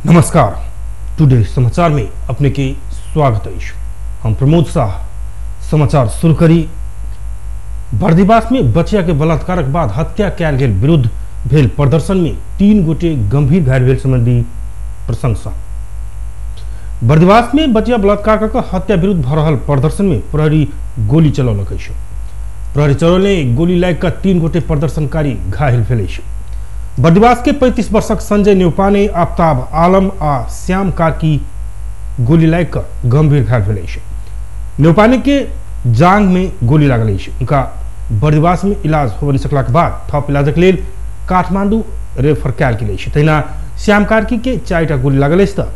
नमस्कार, टुडे समाचार में अपने के स्वागत है। हम प्रमोद शाह समाचार शुरू करी। बर्दिवास में बच्चिया के बलात्कारक बाद हत्या कैल गेल विरुद्ध भेल प्रदर्शन में 3 गोटे गंभीर घायल भेल संबंधी प्रशंसा। बर्दिवास में बच्चिया बलात्कारक हत्या विरुद्ध भ रहल प्रदर्शन में प्रहरी गोली चलौलक अछि। प्रहरी चलौले गोली लागि कऽ 3 गोटे प्रदर्शनकारी घायल भेल अछि। बर्दिवास के 35 वर्षक संजय न्यौपाने, आफ्ताब आलम आ श्याम कार्की गोली लागि कऽ गंभीर घायल भेल अछि। न्यौपाने के जांग में गोली लागल अछि। उनका बर्दिवास में इलाज हो नहि सकलाक बाद थप इलाजक लेल काठमांडू रेफर कयल गेल अछि। तहिना श्याम कार्की के 4टा गोली लागल अछि तऽ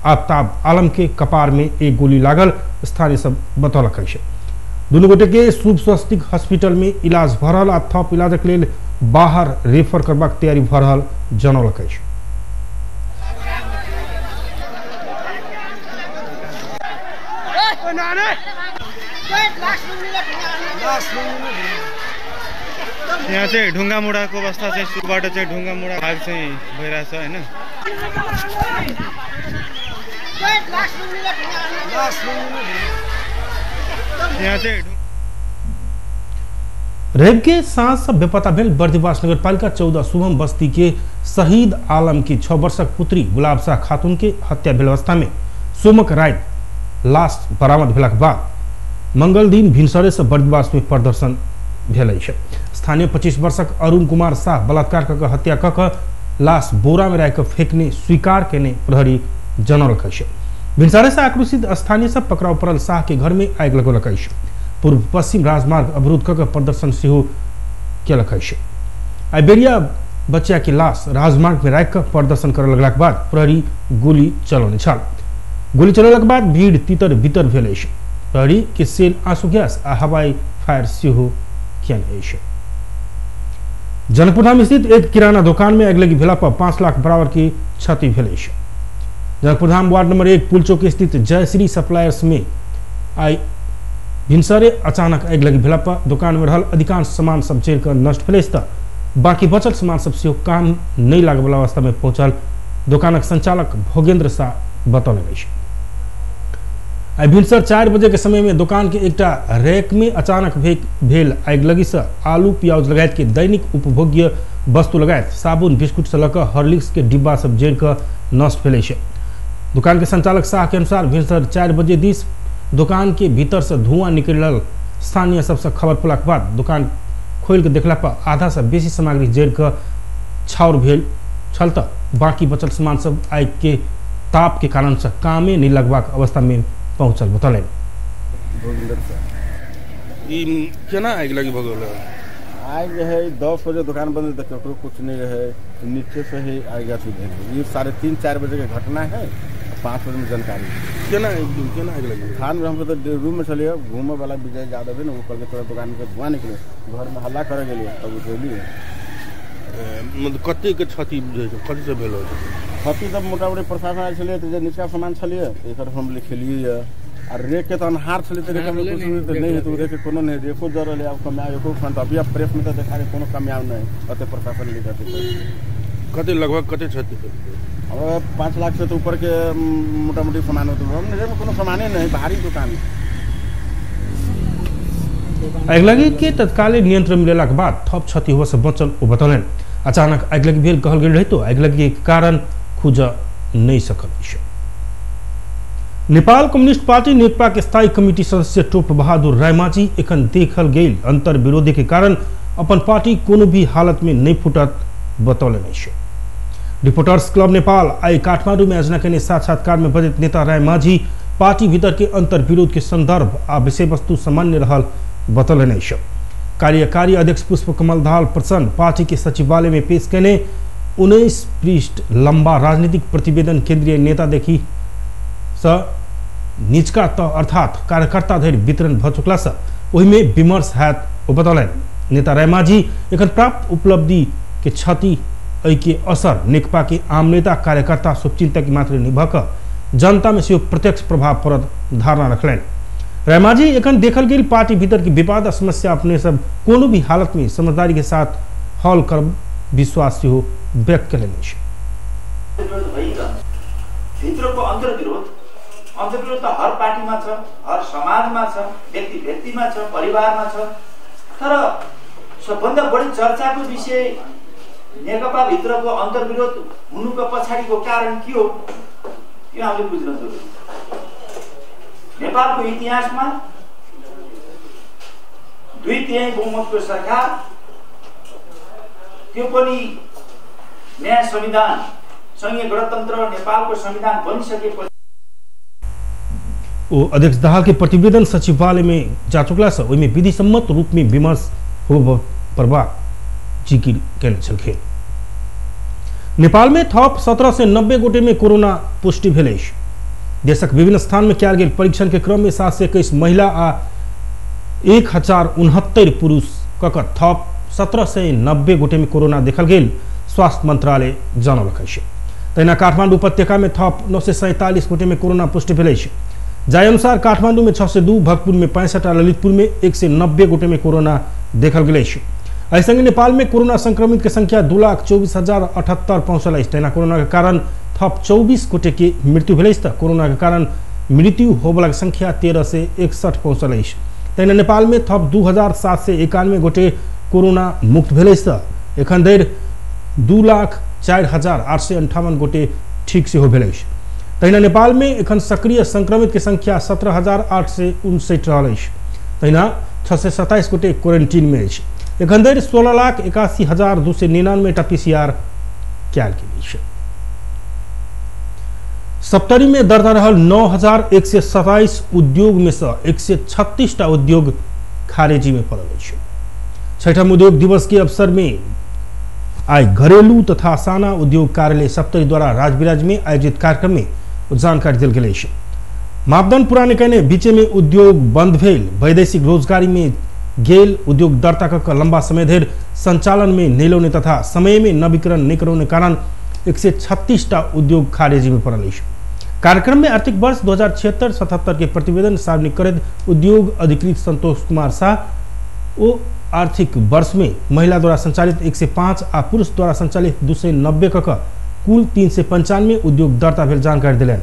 आफ्ताब आलम के कपार में 1 गोली लागल स्थानीय सब बतौलक अछि। दुनू गोटे के शुभ स्वस्तिक हॉस्पिटल में इलाज भ रहल आ थप इलाजक लेल बाहर रेफर करबाक तैयारी भ रहल जनौलक अछि। यहाँ चाहिँ ढुङ्गा मुढाको अवस्था चाहिँ सुरुबाट चाहिँ ढुङ्गा मुढा भाग चाहिँ भइरहेछ हैन। यहाँ चाहिँ रेप के साथ सब बेपता भेल बर्दिवास नगरपालिका 14 शुभम बस्ती के शहीद आलम की 6 वर्षक पुत्री गुलाब शाह खातून के हत्या भेल अवस्था में सोमक रात लाश बरामद भेलाक बाद मंगल दिन भिनसरे से बर्दिवास में प्रदर्शन भेल अछि। स्थानीय 25 वर्षक अरुण कुमार शाह बलात्कार कऽ हत्या कऽ लाश बोरा में राखि फेंकने स्वीकार केने प्रहरी जनौलक अछि। भिनसरे से आक्रोशित स्थानीय सब पकड़ाव पड़ल शाह के घर में आगि लगौलक अछि। पूर्व पश्चिम राजमार्ग अवरुद्ध कऽ प्रदर्शन सेहो केलक अछि। आई बेरिया बच्चिया के लाश राजमार्ग में राखि कऽ प्रदर्शन करऽ लगलाक बाद प्रहरी गोली चलौने छल। गोली चलौलाक बाद भीड़ तितर बितर भेल अछि। प्रहरी के सेल आंसू गैस आ हवाई फायर सेहो केने अछि। जनकपुरधाम स्थित एक किराना दुकान में आगि लगी भेला पर 5 लाख बराबर की क्षति भेल अछि। जनकपुरधाम वार्ड नंबर 1 पुलचौक स्थित जयश्री सप्लायर्स में आई भिनसरे अचानक आगि लगी भेला पर दुकान में रहल अधिकांश सामान सब जरि कऽ नष्ट भेल अछि तऽ बाकी बचल सामान सब सेहो काम नहीं लागै वाला अवस्था में पहुंचल दुकानक संचालक भोगेंद्र शाह बतौलनि अछि। आई भिनसर 4 बजे के समय में दुकान के एकटा रैक में अचानक भेल आगि लगी से आलू प्याज लगायत के दैनिक उपभोग्य वस्तु लगायत साबुन बिस्कुट से लऽ हॉर्लिक्स के डिब्बा सब जरि कऽ नष्ट भेल अछि। दुकान के संचालक शाह के अनुसार भिनसर 4 बजे दिस दुकान के भीतर से धुआं निकलल। स्थानीय सबसे खबर पड़लाक बाद दुकान खोल के देखला पर आधा से बेसी सामग्री जरि कऽ छाउर भेल छल तऽ बाकी बचल सामान सब आगि के ताप के कारण से कामे नहीं लगबाक अवस्था में पहुंचल बतौलनि। केना आगि लगी भगल आगि है 10 बजे दुकान बंद तो ककरो कुछ नहीं रहे, नीचे से ही आगि अथी भेल। ये 3:30-4 बजे के घटना है। 5 बजे में जानकारी केना आगि लगी खान में हम तो रूम में चलिए घूमे वाला विजय यादव है ना, वो कल के तोरा दुकान के धुआं निकले घर में हल्ला करे गेलिए तब उठेलिए। मतलब कते के क्षति बुझे छै, कते से भेल हो क्षति तब मोटामोटी प्रशासन आयल छलिए तो जे नीचा सामान छलिए एकर हम लिखलिए और रेक के तो अनहार छलिए तो रेक में कुछ नहीं है तो रेक के कोनो नहीं रेको जर ले अब कमाया एको फंड अभी अब प्रेस में तो देखा कोनो कमाया नहीं अते प्रशासन लिखते कते लगभग कते क्षति अब 5 लाख से तो ऊपर के मोटामोटी सामान होते हम रेक में कोनो सामान नहीं, भारी दुकान। आगि लगी के तत्कालीन नियंत्रण मिलेला के बाद थप क्षति हुआ से बचल ओ बतौलनि। अचानक आगि लगी भेल कहल गेल रही तो आगि लगी के कारण खोज नहीं सकल अछि। नेपाल कम्युनिस्ट पार्टी नेकपा के स्थायी कमिटी सदस्य टोप बहादुर रायमाझी एखन देखल गेल अंतर विरोधी के कारण अपन पार्टी कोनो भी हालत में नहीं फुटत बतौलनि अछि। रिपोर्टर्स क्लब नेपाल आई काठमांडू में आयोजना केने साक्षात्कार में बजैत नेता रायमाझी पार्टी भीतर के अंतर विरोध के संदर्भ आ विषय वस्तु सामान्य रहल बतौलनि अछि। कार्यकारी अध्यक्ष पुष्प कमल दाहाल प्रचंड पार्टी के सचिवालय में पेश केने 19 पृष्ठ लंबा राजनीतिक प्रतिवेदन केंद्रीय नेता देखी स निचका तह अर्थात कार्यकर्ता धरि वितरण भ चुकला से ओहि में विमर्श हैत ओ बतौलनि। नेता रायमाझी एखन प्राप्त उपलब्धि के क्षति एहि के असर नेकपा के आम नेता कार्यकर्ता शुभचिंतक मात्र नहीं भ कऽ जनता में सेहो प्रत्यक्ष प्रभाव पड़त धारणा रखलनि। रायमाझी एखन देखल गेल पार्टी भीतर की विवाद समस्या अपने सब कोनो भी हालत में समझदारी के साथ हल कर विश्वास व्यक्त करें। भित्रको अन्तर्विरोध त हर पार्टीमा छ, हर समाजमा छ, व्यक्ति व्यक्तिमा छ, परिवारमा छ। तर सबभन्दा बढी चर्चाको विषय नेकपा भित्रको अन्तर्विरोध हुनुको पछाडिको कारण के हो यो हामीले बुझ्न जरुरी छ। नेपालको इतिहासमा 2/3 बहुमतको सरकार, त्यो पनि नयाँ संविधान संघीय गणतन्त्र नेपालको संविधान बनिसकेपछि ओ अध्यक्ष दाहाल के प्रतिवेदन सचिवालय में जा चुकला से ओहिमे विधि सम्मत रूप में विमर्श हो प्रभाव जिकिर केने छलखे। नेपाल में थप 17 से 90 गोटे में कोरोना पुष्टि भेल अछि। देशक विभिन्न स्थान में कयल गेल परीक्षण के क्रम में 721 महिला आ 1069 पुरुष कक थप 17 से 90 गोटे में कोरोना देखल गेल स्वास्थ्य मंत्रालय जानलक अछि। तहिना काठमांडू उपत्यका में थप 947 गोटे में कोरोना पुष्टि भेल अछि। जाय अनुसार काठमांडू में 602, भक्तपुर में 65 और ललितपुर में 190 गोटे में कोरोना देखल गेल अछि। एहि संगे नेपाल में कोरोना संक्रमित के संख्या 2,24,078 पहुंचल अछि। तहिना कोरोना के कारण थप 24 गोटे के मृत्यु भेल अछि। कोरोना के कारण मृत्यु होबला के संख्या 13 से 61 पहुंचल अछि। तहिना नेपाल में थप 2,791 गोटे कोरोना मुक्त भेल अछि। एखन धरि 2,04,858 गोटे ठीक से हो भेल अछि। तहिना नेपाल में एखन सक्रिय संक्रमित के संख्या 17,859 रहल अछि। तहिना 627 गोटे क्वारंटीन में अछि। एखन धरि 16,81,299 PCR कयल गेल अछि। सप्तरी में दर्ज रहल 9,127 उद्योग में से 136 उद्योग खारेजी में पड़ल अछि। छठम उद्योग दिवस के अवसर में आज घरेलू तथा साना उद्योग कार्यालय सप्तरी द्वारा राजविराज में आयोजित कार्यक्रम में जानकारी दिल गेल अछि। मापदंड पूरा कयने बीचे में उद्योग बंद भेल, वैदेशिक रोजगारी में गेल उद्योग दर्ता क लंबा समय धरि संचालन में निलौने तथा समय में नवीकरण नहीं करौने कारण 136 उद्योग खारेजी में पड़ल अछि। कार्यक्रम में आर्थिक वर्ष 2076-77 के प्रतिवेदन सार्वजनिक करैत उद्योग अधिकृत संतोष कुमार शाह ओ आर्थिक वर्ष में महिला द्वारा संचालित 105 आ पुरुष द्वारा संचालित 290 क कुल 395 उद्योग दर्ता भेल जानकारी दिलैन।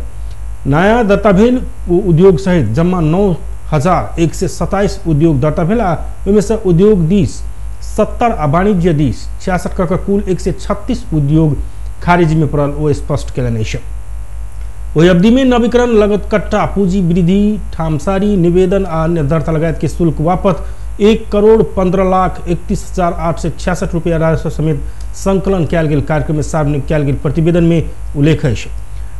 नया दर्ता भेल उद्योग सहित जम्मा 9,127 उद्योग दर्ता भेल आ ओहिमे से उद्योग दिस 70 आ वाणिज्य दिस 66 क कुल 136 उद्योग खारिज में पड़ल ओ स्पष्ट केलनि अछि। वही अवधि में नवीकरण, लगत कट्टा, पूंजी वृद्धि, ठामसारी, निवेदन आ अन्य दर्ता लगायत के शुल्क वापस 1,15,31,866 रुपया राजस्व समेत संकलन कयल गेल कार्यक्रम में सार्वजनिक कयल गेल प्रतिवेदन में उल्लेख अछि।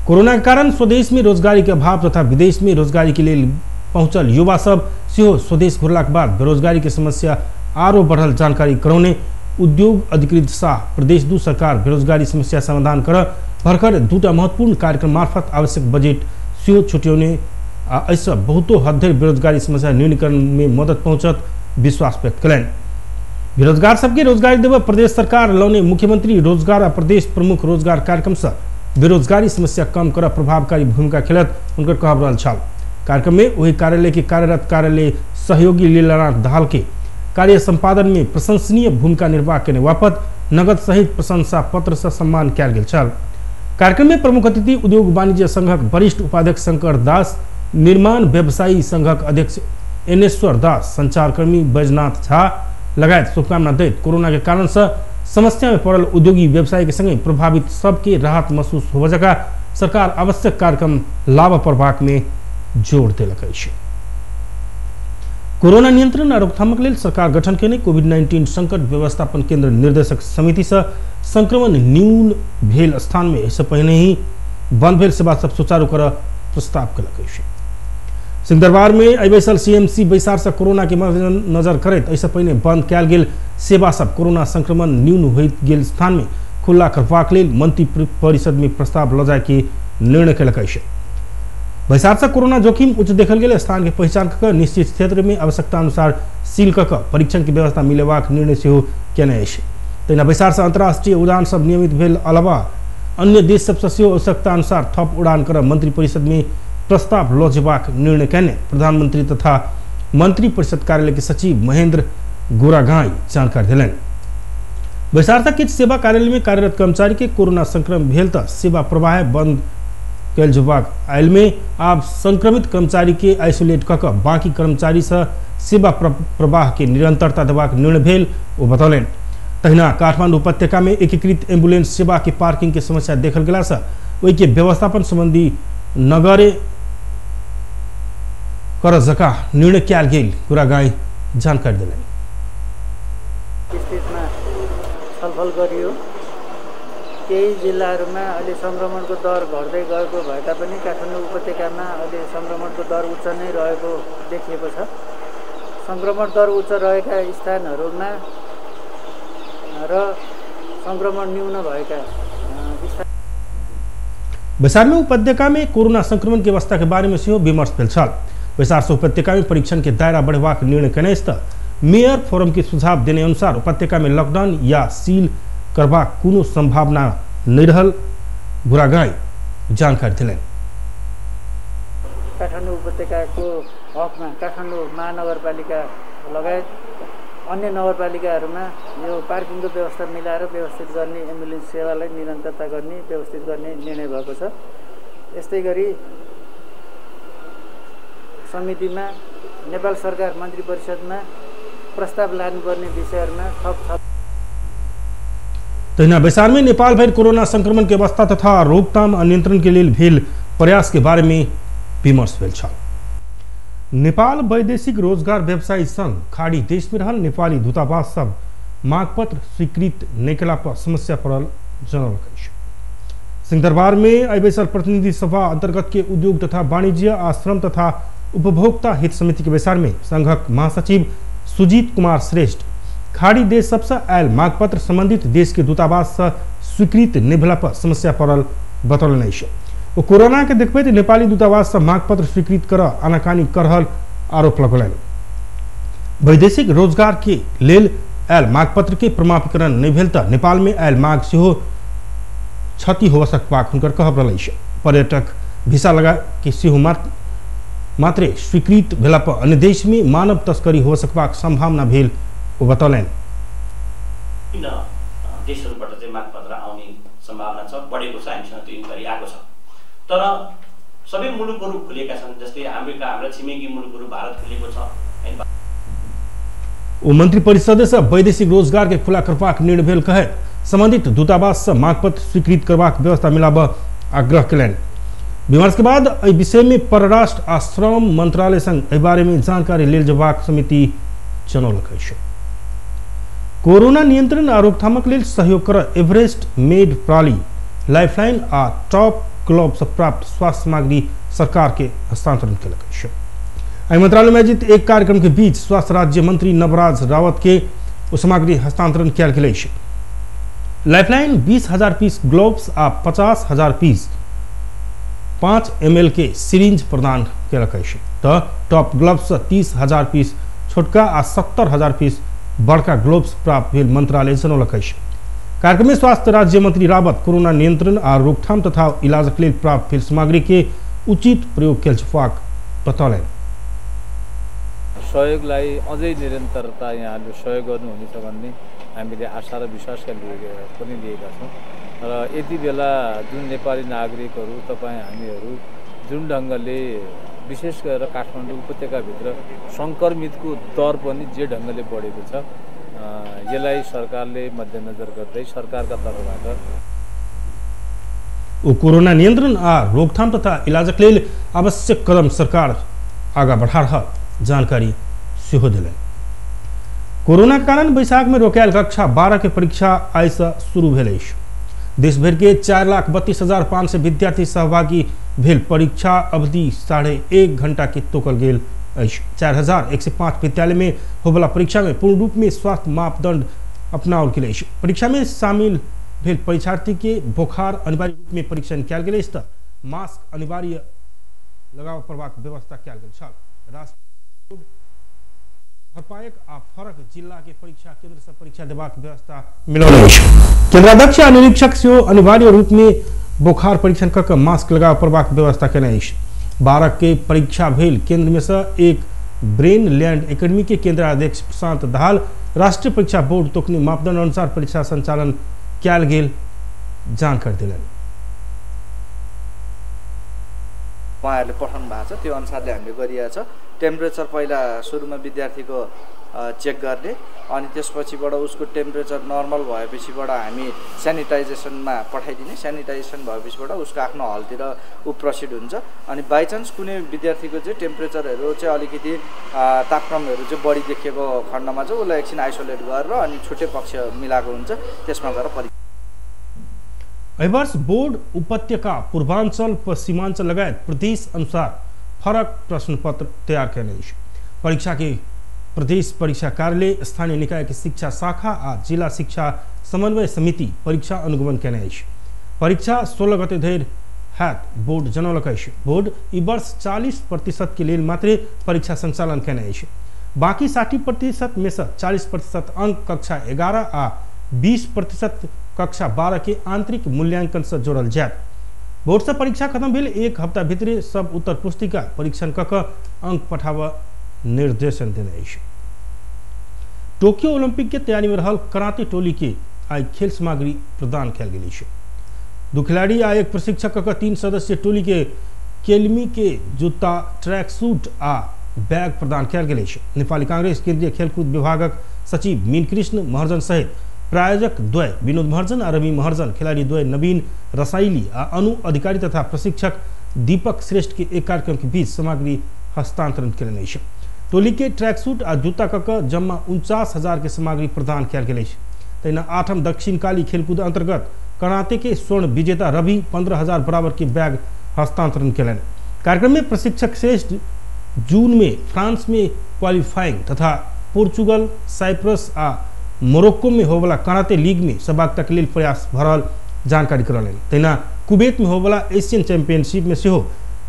कोरोना के कारण स्वदेश में रोजगारी के अभाव तथा विदेश में रोजगारी के लिए पहुंचल युवा सब सेहो स्वदेश घुरलाक बाद बेरोजगारी के समस्या आरो बढ़ल जानकारी करौने उद्योग अधिकृत शाह प्रदेश 2 सरकार बेरोजगारी समस्या समाधान कर भरकर 2टा महत्वपूर्ण कार्यक्रम मार्फत आवश्यक बजट सेहो छुट्यौने आ ऐसा बहुतो हद धरि बेरोजगारी समस्या न्यूनीकरण में मदद पहुंचत विश्वास व्यक्त कयलनि। बेरोजगार सबके रोजगारी देव प्रदेश सरकार लौने मुख्यमंत्री रोजगार आ प्रदेश प्रमुख रोजगार कार्यक्रम से बेरोजगारी समस्या कम कर प्रभावकारी भूमिका खेलत उनकर कहब रहल छल। कार्यक्रम में वही कार्यालय के कार्यरत कार्यालय सहयोगी लीलानाथ दाहाल के कार्य संपादन में प्रशंसनीय भूमिका निर्वाह करने वापत नगद सहित प्रशंसा पत्र से सम्मान कयल गेल छल। कार्यक्रम में प्रमुख अतिथि उद्योग वाणिज्य संघक वरिष्ठ उपाध्यक्ष शंकर दास, निर्माण व्यवसायी संघक अध्यक्ष एनेश्वर दास, संचारकर्मी बैजनाथ झा लगायत शुभकामना दैत कोरोना के कारण से समस्या में पड़ल उद्योगी व्यवसायी के संगे प्रभावित सबके राहत महसूस हो जगह सरकार आवश्यक कार्यक्रम लाभ प्रभाग में जोर देलक अछि। कोरोना नियंत्रण आ रोकथामक लेल सरकार गठन केने कोविड-19 संकट व्यवस्थापन केंद्र निर्देशक समिति से संक्रमण न्यून भेल स्थान में इससे पहले ही बंद भेल सेवा सब सुचारू कर प्रस्ताव कयलक अछि। सिंहदरबार में एहि बैसल सीएमसी बैसार से कोरोना के मद्देनजर करैत ऐसे पहले बंद कयल गेल सेवा सब कोरोना संक्रमण न्यून होइत गेल स्थान में खुला करबाक लेल मंत्री परिषद में प्रस्ताव ल जाय के निर्णय कयलक अछि। बैसार से कोरोना जोखिम उच्च देखल गेल स्थान के पहचान कर निश्चित क्षेत्र में आवश्यकता अनुसार सील कर परीक्षण की व्यवस्था मिलेबाक निर्णय सेहो केने अछि। तहिना बैसार से अंतर्राष्ट्रीय उड़ान सब नियमित भेल अलावा अन्य देश सब सेहो आवश्यकता अनुसार थप उड़ान कर मंत्री परिषद में प्रस्ताव ल जेबाक निर्णय केने प्रधानमंत्री तथा मंत्री परिषद कार्यालय के सचिव महेंद्र गोरागाई जानकारी दिलनि। बैसार किछु सेवा कार्यालय में कार्यरत कर्मचारी के कोरोना संक्रमण भेल त सेवा प्रवाह बंद कैल जबाक आयल में आप संक्रमित कर्मचारी के आइसोलेट कऽ बाकी कर्मचारी से सेवा प्रवाह के निरंतरता देबाक निर्णय भेल ओ बतौलनि। तहिना काठमांडू उपत्यका में एकीकृत एम्बुलेंस सेवा के पार्किंग के समस्या देखल गेला से ओहि के व्यवस्थापन संबंधी नगरे कर जका निर्णय कयल गेल गुरागाई जानकारी दिलनि। स्थितिमा छलफल गरियो। केही जिल्लाहरूमा अहिले संक्रमणको दर घट्दै गएको भए तापनि काठमाडौँ उपत्यकामा अहिले संक्रमणको दर उच्च नै रहेको देखिएको छ। संक्रमण दर उच्च रहेका स्थानहरूमा र संक्रमण न्यून भएका बैसार में उपत्यका में कोरोना संक्रमण की अवस्था के बारे में से विमर्श भेल छल। बैसार से उपत्यका में परीक्षण के दायरा बढ़ेबाक निर्णय कने मेयर फोरम के सुझाव देने अनुसार उपत्यका में लॉकडाउन या सील करबाक कोनो संभावना नहीं रहल गुरागाई जानकारी दिलनि। काठमाडौँ उपत्यकाको हकमा काठमाडौँ महानगरपालिका लगायत अन्य नगरपालिकाहरूमा यो पार्किङको व्यवस्था मिलाएर व्यवस्थित गर्ने एम्बुलेन्स सेवालाई निरन्तरता गर्ने व्यवस्थित गर्ने निर्णय भएको छ। यस्तै गरी समितिमा नेपाल सरकार मन्त्री परिषदमा प्रस्ताव लानुपर्ने विषयहरूमा थप तहिना बैसार में नेपाल भर कोरोना संक्रमण के अवस्था तथा रोकथाम और नियंत्रण के लिए भेल प्रयास के बारे में विमर्श भेल छल। नेपाल वैदेशिक रोजगार व्यवसायी संघ खाड़ी देश में रहल नेपाली दूतावास सब मांग पत्र स्वीकृत नहीं केला पर समस्या पड़ल जनल। सिंहदरबार में बैसल प्रतिनिधि सभा अंतर्गत के उद्योग तथा वाणिज्य आश्रम तथा उपभोक्ता हित समिति के बैसार में संघक महासचिव सुजीत कुमार श्रेष्ठ खाड़ी देश सबसे आयल मांग पत्र संबंधित देश के दूतावास से स्वीकृत नहीं भेला पर समस्या पड़ल बतौलन। वो कोरोना के देखते नेपाली दूतावास से मांग पत्र स्वीकृत कर आनाकानी कर रहल आरोप लगौलनि। वैदेशिक रोजगार के लेल आयल मांग पत्र के प्रमाणीकरण नहीं भेल त नेपाल में आयल मांग सेहो क्षति हो सकबाक हुनकर कहब रहल। पर्यटक वीसा लगा के सेहो मात्रे स्वीकृत भेला पर अन्य देश में मानव तस्करी हो सकबाक संभावना भेल वो बतौलनि। देशहरूबाट चाहिँ मागपत्र आउने सम्भावना छ, बढेको छ, हामीसँग त्यो इन्क्वायरी आएको छ। तर सबै मुलुकहरू खुलेका छन्, जस्तै अमेरिका हाम्रा छिमेकी मुलुकहरू भारत खुलेको छ। वो मंत्री परिषद से वैदेशिक रोजगार के खुला करबाक निर्णय भेल कहे संबंधित दूतावास से मांगपत्र स्वीकृत करबाक व्यवस्था मिलाब आग्रह कयलनि। विमर्श के बाद एहि विषय में परराष्ट्र आ श्रम मंत्रालय संग एहि बारे में जानकारी लेल जबाक समिति जनौलक अछि। कोरोना नियंत्रण आ रोकथामक लेल सहयोग कर एवरेस्ट मेड प्राली लाइफलाइन आ टॉप ग्लोब से प्राप्त स्वास्थ्य सामग्री सरकार के हस्तांतरण कयलक अछि। एहि मंत्रालय में आयोजित एक कार्यक्रम के बीच स्वास्थ्य राज्य मंत्री नवराज रावत के सामग्री हस्तांतरण किया गेल अछि। लाइफलाइन 20,000 पीस ग्लोव्स आ 50,000 पीस 5 ml के सिरिंज प्रदान कयलक अछि तऽ टॉप ग्लोव्स 30,000 पीस छोटका आ 70,000 पीस बड़का ग्लोव्स प्राप्त भेल मंत्रालय जनौलक अछि। कार्यक्रम में स्वास्थ्य राज्य मंत्री रावत कोरोना नियंत्रण आ रोकथाम तथा इलाजक लेल प्राप्त भेल सामग्री के उचित प्रयोग कयल जबाक बतौलनि। सहयोगलाई अझै निरन्तरता यहाँले सहयोग गर्नुहुनेछ भन्ने हामीले आशा र विश्वासका पनि लिएका छौँ र यति बेला जुन नेपाली नागरिकहरू तपाईँ हामीहरू जुन ढङ्गले विशेष गरेर काठमाडौँ उपत्यकाभित्र सङ्क्रमितको दर पनि जे ढङ्गले बढेको छ यसलाई सरकारले मध्यनजर गर्दै सरकारका तर्फबाट कोरोना नियन्त्रण आ रोकथाम तथा इलाजक लेल आवश्यक कदम सरकार आगा बढ़ा रहल जानकारी सेहो दिलनि। कोरोना के कारण बैसाख में रोकायल कक्षा 12 के परीक्षा आइ से शुरू भेल अछि। देश भर के 4,32,500 विद्यार्थी सहभागी भेल परीक्षा अवधि 1.5 घंटा के तोकल गेल अछि। 4,105 विद्यालय में होबला परीक्षा में पूर्ण रूप में स्वास्थ्य मापदंड अपनाओल गेल अछि। परीक्षा में शामिल भेल परीक्षार्थी के बोखार अनिवार्य रूप में परीक्षण कयल गेल अछि तऽ मास्क अनिवार्य लगाव करबाक व्यवस्था कयल गेल छल। हरपायक आ फरक जिला के परीक्षा केंद्र से परीक्षा देबाक व्यवस्था मिलल अछि। केंद्राध्यक्ष आ निरीक्षक सेहो अनिवार्य रूप में बोखार परीक्षण कऽ के मास्क लगाव करबाक व्यवस्था केने अछि। 12 के परीक्षा भेल केंद्र में से एक ब्रेन लैंड एकेडमी के केंद्राध्यक्ष प्रशांत दाहाल राष्ट्रीय परीक्षा बोर्ड तोकनी मापदंड अनुसार परीक्षा संचालन कयल गेल जानकारी दिलनि। उहाँहरूले पठाउनु भएको छ, त्यो अनुसारले हामीले गरिएको छ। टेम्परेचर पहिला सुरुमा विद्यार्थीको चेक गर्ने, अनि त्यसपछिबाट उसको टेम्परेचर नर्मल भएपछिबाट हामी सेनिटाइजेसनमा पठाइदिने, सेनिटाइजेसन भएपछिबाट उसको आफ्नो हलतिर ऊ प्रसिड हुन्छ। अनि बाइचान्स कुनै विद्यार्थीको चाहिँ टेम्परेचरहरू चाहिँ अलिकति तापक्रमहरू चाहिँ बढी देखिएको खण्डमा चाहिँ उसलाई एकछिन आइसोलेट गरेर अनि छुट्टै पक्ष मिलाएको हुन्छ, त्यसमा गएर वर्ष बोर्ड उपत्यका, पूर्वाञ्चल, पश्चिमाञ्चल लगायत प्रदेश अनुसार फरक प्रश्न पत्र तैयार करने। परीक्षा के प्रदेश परीक्षा कार्यालय, स्थानीय निकाय की शिक्षा शाखा आ जिला शिक्षा समन्वय समिति परीक्षा अनुगमन करने। परीक्षा 16 गते धरि हैत, बोर्ड जनौलक। बोर्ड ई वर्ष 40% के लिए मात्र परीक्षा संचालन करने। बाकी 60% में से 40% अंक कक्षा 11 आ 20% कक्षा 12 के आंतरिक मूल्यांकन से जोड़ल जाए। बोर्ड से परीक्षा खत्म भेल 1 हफ्ता भीतर सब उत्तर पुस्तिका परीक्षण कऽ अंक पठावा निर्देशन देने। टोक्यो ओलंपिक के तैयारी में रहल कराते टोली के आई खेल सामग्री प्रदान कल गेल। 2 खिलाड़ी आ 1 प्रशिक्षक कऽ 3 सदस्यीय टोली के केलमी के जूता, ट्रैक सूट आ बैग प्रदान कल गेल। नेपाली कांग्रेस केंद्रीय खेलकूद विभागक सचिव मीनकृष्ण महर्जन सहित प्रायोजक द्वय विनोद महर्जन और रवि महर्जन, खिलाड़ी द्वय नवीन रसाइली आ अनु अधिकारी तथा प्रशिक्षक दीपक श्रेष्ठ के एक कार्यक्रम के बीच सामग्री हस्तांतरण करें। टोली के ट्रैक सूट आ जूता कऽ जम्मा 49,000 के सामग्री प्रदान कल गेल। तहिना 8म दक्षिणकाली खेलकूद अंतर्गत कराते के स्वर्ण विजेता रवि 15,000 बराबर के बैग हस्तांतरण करें। कार्यक्रम में प्रशिक्षक श्रेष्ठ जून में फ्रांस में क्वालिफाइंग तथा पोर्चुगल, साइप्रस आ मोरक्को में होवला कराते लीग में सहभागिता के लिए प्रयास भरल जानकारी करलेन। तहिना कुवैत में होवला एशियन चैंपियनशिप में सेहो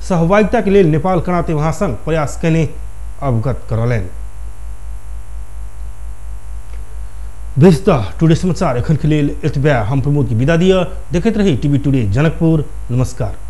सहभागिता के लिए नेपाल कराते महासंघ प्रयास करने अवगत करलेन। बेस्ता टुडे समाचार एखन के लिए एतबे हम प्रमोद की विदा दिया। देखते रही टीवी टुडे जनकपुर। नमस्कार।